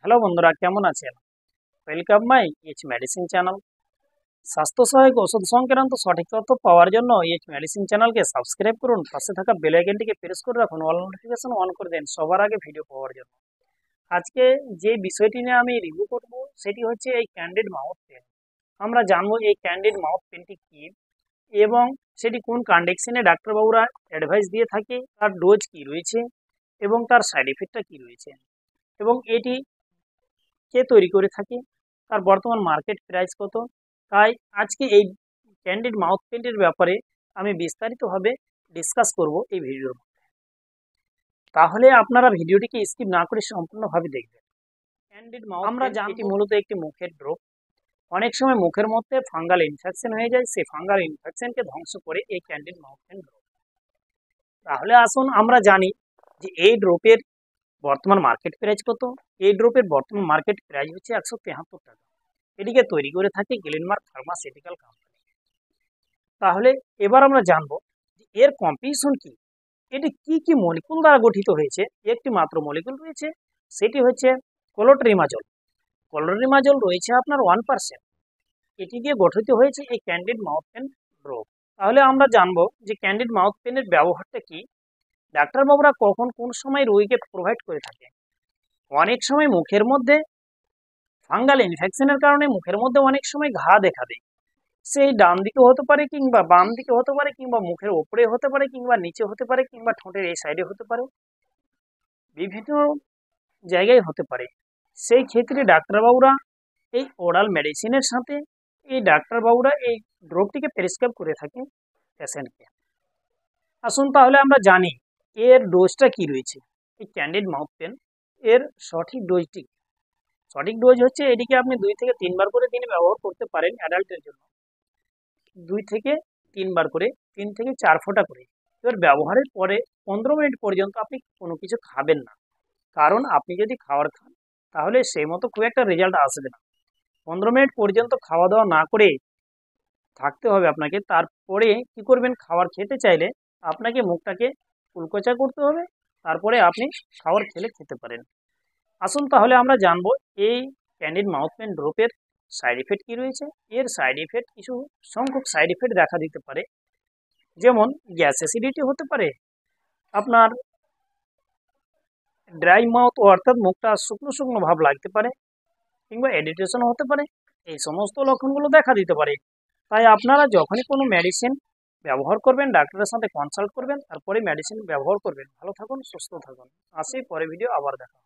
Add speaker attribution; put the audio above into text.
Speaker 1: Hello বন্ধুরা, কেমন আছেন? Welcome my H medicine channel. স্বাস্থ্য সহায়ক ওষুধ সংক্রান্ত সঠিক তথ্য পাওয়ার জন্য এইচ মেডিসিন চ্যানেলকে সাবস্ক্রাইব করুন। পাশে থাকা বেল আইকনটিকে প্রেস করে রাখুন, অল নোটিফিকেশন অন করে দেন সবার আগে ভিডিও পাওয়ার জন্য। আজকে যে বিষয়টি নিয়ে আমি রিভিউ করব সেটি হচ্ছে এই ক্যান্ডিড মাউথ পেন। আমরা জানবো এই ক্যান্ডিড মাউথ পেনটি কী এবং সেটি কোন কন্ডিশনে ডাক্তারবাবুরা অ্যাডভাইস দিয়ে থাকে, তার ডোজ কী রয়েছে এবং তার সাইড ইফেক্টটা কী রয়েছে এবং এটি কে তৈরি করে থাকে, তার বর্তমান মার্কেট প্রাইস কত। তাই আজকে এই ক্যান্ডিড মাউথ পেন্টের ব্যাপারে আমি বিস্তারিতভাবে ডিসকাস করব এই ভিডিওর মধ্যে। তাহলে আপনারা ভিডিওটিকে স্কিপ না করে সম্পূর্ণভাবে দেখবেন। ক্যান্ডিড মাউথ আমরা জানি এটি মূলত একটি মুখের ড্রপ। অনেক সময় মুখের মধ্যে ফাঙ্গাল ইনফেকশন হয়ে যায়, সেই ফাঙ্গাল ইনফেকশনকে ধ্বংস করে এই ক্যান্ডিড মাউথ পেন ড্রপ। তাহলে আসুন আমরা জানি যে এই ড্রপের বর্তমান মার্কেট প্রাইস কত। এই ড্রপের বর্তমান মার্কেট প্রাইস হচ্ছে 173 টাকা। এটিকে তৈরি করে থাকে গ্লেনমার্ক ফার্মাসিউটিক্যাল কোম্পানি। তাহলে এবার আমরা জানবো যে এর কম্পোজিশন কি, এটি কি কি মলিকুল দ্বারা গঠিত হয়েছে। একটি মাত্র মলিকুল রয়েছে, সেটি হচ্ছে ক্লোট্রিমাজল। ক্লোট্রিমাজল রয়েছে আপনার 1%। এটি দিয়ে গঠিত হয়েছে এই ক্যান্ডিড মাউথ পেন ড্রপ। তাহলে আমরা জানবো যে ক্যান্ডিড মাউথ পেনের ব্যবহারটা কি, ডাক্তারবাবুরা কখন কোন সময় রোগীকে প্রোভাইড করে থাকে। অনেক সময় মুখের মধ্যে ফাঙ্গাল ইনফেকশনের কারণে মুখের মধ্যে অনেক সময় ঘা দেখা দেয়। সেই ডান দিকে হতে পারে কিংবা বাম দিকে হতে পারে কিংবা মুখের ওপরে হতে পারে কিংবা নিচে হতে পারে কিংবা ঠোঁটের এই সাইডে হতে পারে, বিভিন্ন জায়গায় হতে পারে। সেই ক্ষেত্রে ডাক্তারবাবুরা এই ওরাল মেডিসিনের সাথে ডাক্তারবাবুরা এই ড্রপটিকে প্রেসক্রাইব করে থাকে পেশেন্টকে। আসুন তাহলে আমরা জানি এর ডোজটা কি রয়েছে। এই ক্যান্ডিড মাউথ পেন এর সঠিক ডোজটি, সঠিক ডোজ হচ্ছে এটিকে আপনি 2 থেকে 3 বার করে দিনে ব্যবহার করতে পারেন অ্যাডাল্টের জন্য। 2 থেকে 3 বার করে, 3 থেকে 4 ফোঁটা করে। এবার ব্যবহারের পরে 15 মিনিট পর্যন্ত আপনি কোনো কিছু খাবেন না, কারণ আপনি যদি খাবার খান তাহলে সেই মতো খুব একটা রেজাল্ট আসবে না। 15 মিনিট পর্যন্ত খাওয়া দাওয়া না করে থাকতে হবে আপনাকে। তারপরে কি করবেন, খাবার খেতে চাইলে আপনাকে মুখটাকে কুলকুচা করতে হবে, তারপরে আপনি খাবার খেতে পারেন। আসুন তাহলে আমরা জানবো এই ক্যান্ডিড মাউথ পেন ড্রপের সাইড ইফেক্ট কী রয়েছে। এর সাইড ইফেক্ট কিছু সংখ্যক সাইড ইফেক্ট দেখা দিতে পারে, যেমন গ্যাস অ্যাসিডিটি হতে পারে, আপনার ড্রাই মাউথ অর্থাৎ মুখটা শুকনো শুকনো ভাব লাগতে পারে, কিংবা এডিটেশন হতে পারে। এই সমস্ত লক্ষণগুলো দেখা দিতে পারে। তাই আপনারা যখনই কোনো মেডিসিন ব্যবহার করবেন ডাক্তারের সাথে কনসাল্ট করবেন, তারপরে মেডিসিন ব্যবহার করবেন। ভালো থাকুন, সুস্থ থাকুন। আসি পরে ভিডিও আবার দেখা।